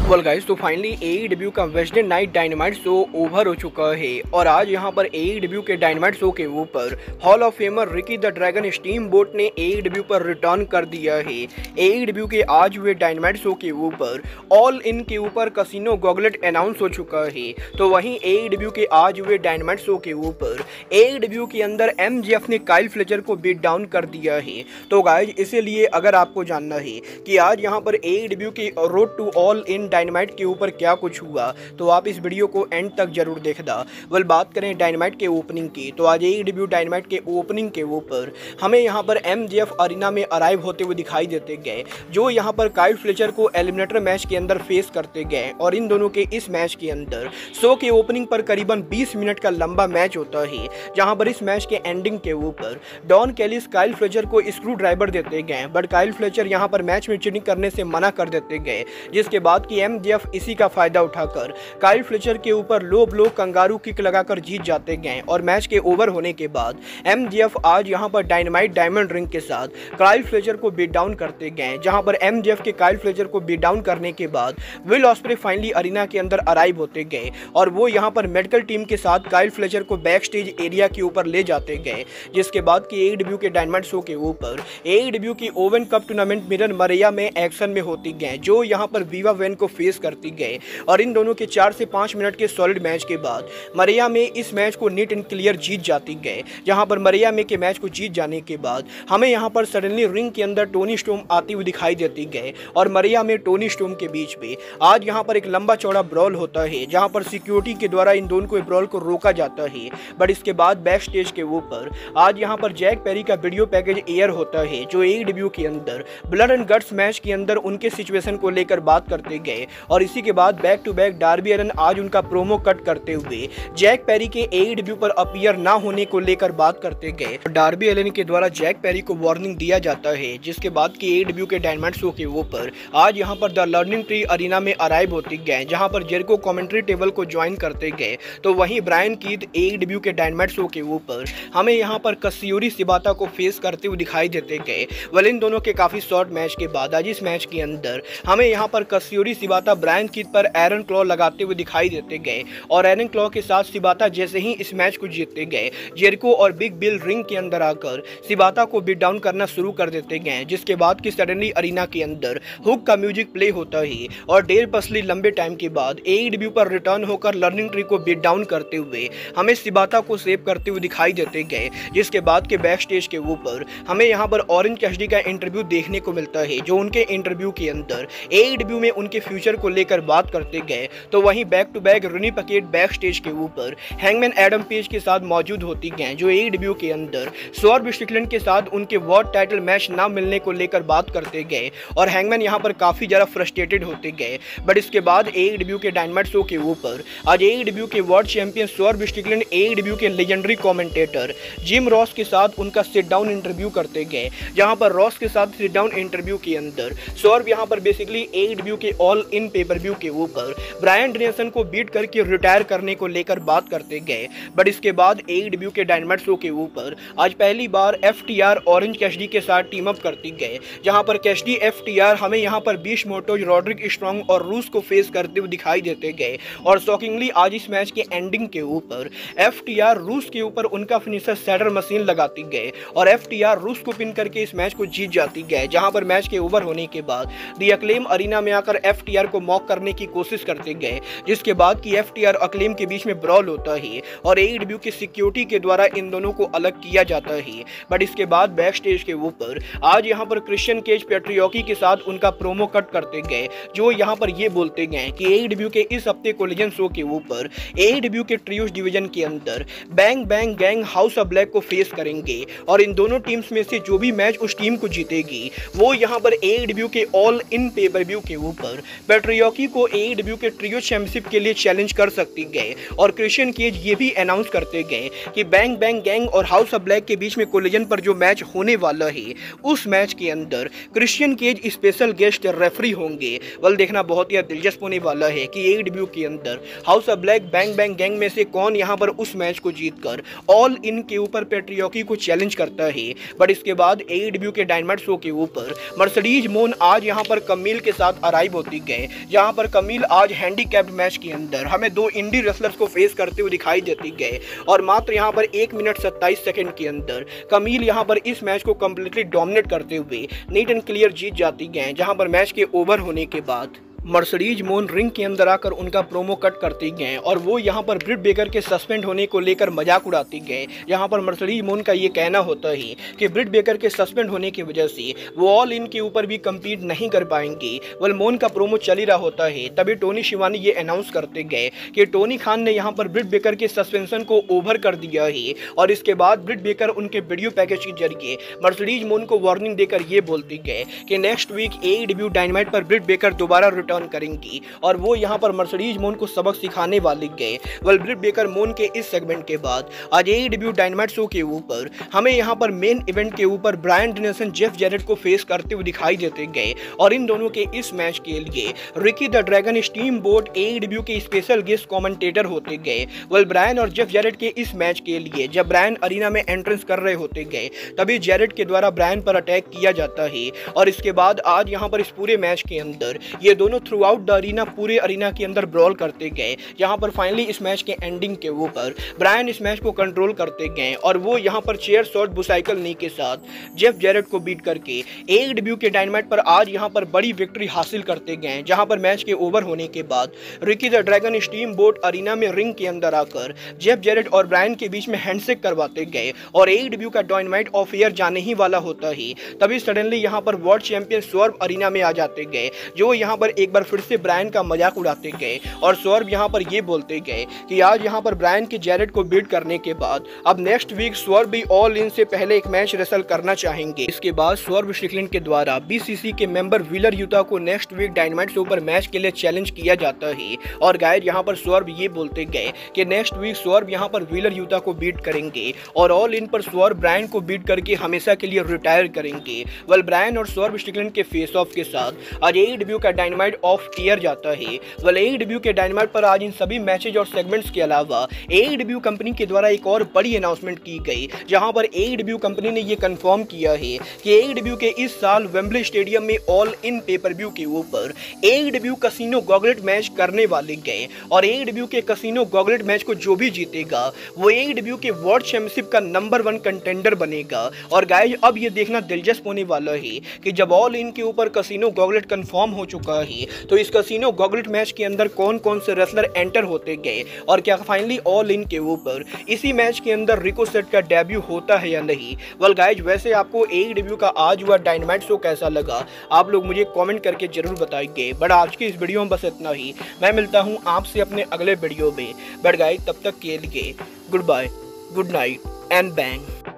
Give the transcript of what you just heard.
Well guys, तो finally AEW का Wednesday night dynamite show over हो चुका है और आज यहां पर AEW के डायनामाइट शो के ऊपर hall of famer Ricky the dragon steamboat ने AEW पर रिटर्न कर दिया है। AEW के आज हुए डायनामाइट शो के ऊपर ऑल इन के ऊपर कसिनो गॉगलेट अनाउंस हो चुका है। तो वहीं AEW के आज हुए डायनामाइट शो के ऊपर AEW के अंदर MJF ने काइल फ्लेचर को बीट डाउन कर दिया है। तो गाइस, इसीलिए अगर आपको जानना है कि आज यहां पर AEW की road to All In Dynamite के ऊपर क्या कुछ हुआ, तो आप इस वीडियो को एंड तक जरूर देखना। वेल, बात करें डायनामाइट के ओपनिंग की, तो आज AEW डायनामाइट के ओपनिंग के ऊपर हमें यहां पर MJF अरीना में अराइव होते हुए दिखाई देते गए, जो यहां पर काइल फ्लेचर को एलिमिनेटर मैच के अंदर फेस करते गए। और इन दोनों के इस मैच के अंदर शो के ओपनिंग पर करीबन 20 मिनट का लंबा मैच होता है, जहां पर इस मैच के एंडिंग के ऊपर डॉन कैलिस काइल फ्लेचर को स्क्रू ड्राइवर देते गए, बट काइल फ्लेचर यहां पर मैच में चीटिंग करने से मना कर देते गए, जिसके बाद कि MJF इसी का फायदा उठाकर काइल फ्लेचर के ऊपर लो ब्लो कंगारू किक लगाकर जीत जाते गए। और मैच के ओवर होने के बाद MJF आज यहां पर डायनामाइट डायमंड रिंग के साथ काइल फ्लेचर को बीट डाउन करते गए, जहां पर MJF के काइल फ्लेचर को बीट डाउन करने के बाद विल ऑस्प्रे फाइनली अरीना के अंदर अराइव होते गए और वो यहां पर मेडिकल टीम के साथ काइल फ्लेचर को बैक स्टेज एरिया के ऊपर ले जाते गए, जिसके बाद कि AEW के डायनामाइट शो के ऊपर AEW की ओवन कप टूर्नामेंट मिरर मरिया में एक्शन में होती गए, जो यहां पर वीवा वेन को फेस करती गए। और इन दोनों के 4 से 5 मिनट के सॉलिड मैच के बाद मरिया में इस मैच को नीट एंड क्लियर जीत जाती गए, जहां पर मरिया में के मैच को जीत जाने के बाद हमें यहां पर सडनली रिंग के अंदर टोनी स्टॉर्म आती हुई दिखाई देती गए और मरिया में टोनी स्टॉर्म के बीच में आज यहां पर एक लंबा चौड़ा ब्रॉल होता है, जहां पर सिक्योरिटी के द्वारा इन दोनों को ब्रॉल को रोका जाता है। बट इसके बाद बैक स्टेज के ऊपर आज यहां पर जैक पेरी का वीडियो पैकेज एयर होता है, जो AEW के अंदर ब्लड एंड गट्स मैच के अंदर उनके सिचुएशन को लेकर बात करते गए। और इसी के बाद back to back Darby Allin आज उनका प्रोमो कट करते हुए जैक पेरी के AEW पर अपीयर ना होने को लेकर बात करते गए। डार्बी एलन के द्वारा जैक पेरी को वार्निंग दिया जाता है, जिसके बाद कि AEW के डायनामाइट शो के ऊपर आज यहां पर द लर्निंग ट्री अरीना में अराइव होते गए, जहां पर जेरिको कमेंट्री टेबल को ज्वाइन करते गए। तो वहीं ब्रायन कीथ AEW के डायनामाइट शो के ऊपर हमें यहां पर कात्सुयोरी शिबाता को फेस करते हुए दिखाई देते गए। वेल, इन दोनों के काफी शॉर्ट मैच के बाद आज इस मैच के अंदर हमें यहां पर कात्सुयोरी शिबाता ब्रायन कीथ पर आयरन क्लॉ लगाते हुए दिखाई देते गए और आयरन क्लॉ के साथ शिबाता जैसे ही इस मैच को जीतते गए, जेरिको और बिग बिल रिंग के अंदर आकर शिबाता को बीट डाउन करना शुरू कर देते गए, जिसके बाद कि सडनली अरीना के अंदर हुक का म्यूजिक प्ले होता है और डेल पसली लंबे टाइम के बाद AEW पर रिटर्न होकर लर्निंग ट्री को बीट डाउन करते हुए हमें शिबाता को सेव करते हुए दिखाई देते गए। जिसके बाद के बैक स्टेज के ऊपर हमें यहाँ पर ऑरेंज कैसिडी का इंटरव्यू देखने को मिलता है, जो उनके इंटरव्यू के अंदर AEW में उनके फ्यूचर को लेकर बात करते गए। तो वहीं back to back Renee Paquette backstage के ऊपर हैंगमैन एडम पेज के साथ मौजूद होती गए, जो AEW के अंदर स्वॉर्ब स्ट्रिकलैंड के साथ उनके वर्ल्ड टाइटल मैच ना मिलने को लेकर बात करते गए और हैंगमैन यहां पर काफी ज्यादा फ्रस्ट्रेटेड होते गए। बट इसके बाद AEW के डायनामाइट शो के ऊपर आज AEW के वर्ल्ड चैंपियन स्वॉर्ब स्ट्रिकलैंड AEW के लेजेंडरी कमेंटेटर जिम रॉस के साथ उनका सिट डाउन इंटरव्यू करते गए, जहां पर रॉस के साथ सिट डाउन इंटरव्यू के अंदर स्वॉर्ब यहां पर बेसिकली AEW के ऑल इन पेपर व्यू के ऊपर ब्रायन डेनियल्सन को बीट करके रिटायर करने को लेकर बात करते गए। बट इसके बाद AEW के डायनामाइट शो के ऊपर आज पहली बार FTR ऑरेंज कैसिडी के साथ टीम अप करती गए, जहां पर कैसिडी FTR हमें यहां पर बीश मोटोज, रॉड्रिक स्ट्रॉन्ग और रूस को फेस करते हुए दिखाई देते गए। और शॉकिंगली आज इस मैच के एंडिंग के ऊपर FTR रूस के ऊपर उनका फिनिशर सैडर मशीन लगाती गए और FTR रूस को पिन करके इस मैच को जीत जाती गए। जहां पर मैच के ओवर होने के बाद द अक्लेम अरीना में आकर FTR को मॉक करने की कोशिश करते गए, जिसके बाद कि FTR अक्लेम के बीच में ब्रॉल होता है और AEW की सिक्योरिटी के द्वारा इन दोनों को अलग किया जाता है। बट इसके बाद बैक स्टेज के ऊपर आज यहां पर क्रिश्चियन केज पैट्रियोकी के साथ उनका प्रोमो कट करते गए, जो यहां पर ये बोलते गए कि AEW के इस हफ्ते कोलिजन शो के ऊपर AEW के ट्रियोस डिवीजन के अंदर bang bang gang house of black को फेस करेंगे और इन दोनों टीम्स में से जो भी मैच उस टीम को जीतेगी वो यहां पर AEW के ऑल इन पेपर व्यू के ऊपर पैट्रियोकी को AEW के ट्रियो चैंपियनशिप के लिए चैलेंज कर सकती गए। और क्रिश्चियन केज ये भी अनाउंस करते गए कि बैंग बैंग गैंग और हाउस ऑफ ब्लैक के बीच में कोलिजन पर जो मैच होने वाला है, उस मैच के अंदर Christian Cage special guest referee होंगे। वेल, देखना बहुत ही दिलचस्प होने वाला है कि AEW के अंदर house of black bang bang gang में से कौन यहां पर उस मैच को जीतकर ऑल इन के ऊपर पैट्रियोकी को चैलेंज करता है। बट इसके बाद AEW के डायनामाइट शो के ऊपर मर्सिडीज मोन आज यहां पर कमील के साथ अराइव होती गए गए, जहां पर कमील आज हैंडीकैप्ड मैच के अंदर हमें 2 इंडी रेसलर्स को फेस करते हुए दिखाई देती गए और मात्र यहां पर 1 मिनट 27 सेकंड के अंदर कमील यहां पर इस मैच को कंप्लीटली डोमिनेट करते हुए नीट एंड क्लियर जीत जाती गए, जहां पर मैच के ओवर होने के बाद मर्सिडीज मोन रिंग के अंदर आकर उनका प्रोमो कट करती गए और वो यहाँ पर ब्रिट बेकर के सस्पेंड होने को लेकर मजाक उड़ाती गए। यहाँ पर मर्सिडीज मोन का ये कहना होता है कि ब्रिट बेकर के सस्पेंड होने की वजह से वो ऑल इन के ऊपर भी कम्पीट नहीं कर पाएंगे। वल मोन का प्रोमो चल ही रहा होता है, तभी टोनी शिवानी ये अनाउंस करते गए कि टोनी खान ने यहाँ पर ब्रिट बेकर के सस्पेंशन को ओवर कर दिया है और इसके बाद ब्रिट बेकर उनके वीडियो पैकेज के जरिए मर्सिडीज मोन को वार्निंग देकर ये बोलते गए कि नेक्स्ट वीक AEW डायनामाइट पर ब्रिट बेकर दोबारा रिटर्न करेंगी और वो यहां पर मर्सिडीज मोन को सबक सिखाने वाले गए। वेल ब्रिट बेकर मोन के इस सेगमेंट के बाद आज AEW डायनामाइट शो के ऊपर हमें यहां पर मेन इवेंट के ऊपर ब्रायन डेनियल्सन जेफ जैरेट को फेस करते हुए दिखाई देते गए और इन दोनों के इस मैच के लिए Ricky the Dragon steam boat AEW के स्पेशल गेस्ट कमेंटेटर होते गए। वेल ब्रायन और जेफ जैरेट के इस मैच के लिए जब ब्रायन अरीना में एंट्रेंस कर रहे होते गए तभी जैरेट के द्वारा ब्रायन पर अटैक किया जाता है और इसके बाद आज यहां पर इस पूरे मैच के अंदर ये दोनों थ्रू आउट द अरीना पूरे अरीना के अंदर ब्रॉल करते गए, जहां पर फाइनली इस मैच के एंडिंग के ऊपर ब्रायन इस मैच को कंट्रोल करते गए और वो यहां पर चेयर शॉट बुसाइकल नी के साथ जेफ जैरेट को बीट करके AEW के डायनामाइट पर आज यहां पर बड़ी विक्ट्री हासिल करते गए। जहां पर मैच के ओवर होने के बाद Ricky the Dragon Steamboat arena में रिंग के अंदर आकर जेफ जैरेट और ब्रायन के बीच में हैंडशेक करवाते गए और AEW का डायनामाइट ऑफ एयर जाने ही वाला होता ही तभी सडनली यहां पर वर्ल्ड चैंपियन स्वर्व अरीना में आ जाते गए, जो यहां पर एक बार फिर से ब्रायन का मजाक उड़ाते गए और स्वर्व यहां पर ये बोलते गए कि आज यहां पर ब्रायन के जैरेट को बीट करने के बाद अब नेक्स्ट वीक स्वर्व भी ऑल इन से पहले एक मैच रेसल करना चाहेंगे। इसके बाद स्वर्व स्ट्रिकलैंड के द्वारा BCC के मेंबर व्हीलर यूटा को नेक्स्ट वीक डायनामाइट शो पर मैच के लिए चैलेंज किया जाता है और गाइस यहां पर स्वर्व ये बोलते गए कि नेक्स्ट वीक स्वर्व यहां पर व्हीलर यूटा को बीट करेंगे और ऑल इन पर स्वर्व ब्रायन को बीट करके हमेशा के लिए रिटायर करेंगे। वेल ब्रायन और स्वर्व स्ट्रिकलैंड के फेस ऑफ के साथ आज AEW का डायनामाइट ऑफ एयर जाता है। वेल AEW के डायनामाइट पर आज इन सभी मैचेज और सेगमेंट्स के अलावा AEW कंपनी के द्वारा एक और बड़ी अनाउंसमेंट की गई, जहां पर AEW कंपनी ने यह कंफर्म किया है कि AEW के इस साल वेम्बली स्टेडियम में ऑल इन पेपर-व्यू के ऊपर AEW कैसीनो गॉगलेट मैच करने वाले गए और AEW के कैसीनो गॉगलेट मैच को जो भी जीतेगा वो AEW के वर्ल्ड चैंपियनशिप का नंबर 1 कंटेंडर बनेगा। और गाइस अब ये देखना दिलचस्प होने वाला है कि जब ऑल इन के ऊपर कैसीनो गॉगलेट कंफर्म हो चुका है तो इस कैसीनो गॉगलेट मैच के अंदर कौन कौन से रेसलर एंटर होते गए और क्या फाइनली ऑल इन के ऊपर इसी मैच के अंदर रिकोसेट का डेब्यू होता है या नहीं। वेल गाइस वैसे आपको AEW का आज हुआ डायनामाइट शो कैसा लगा आप लोग मुझे कमेंट करके जरूर बताइए। बट आज की इस वीडियो में बस इतना ही, मैं मिलता हूं आपसे अपने अगले वीडियो में। बट गाइस तब तक के लिए goodbye, good night and bang.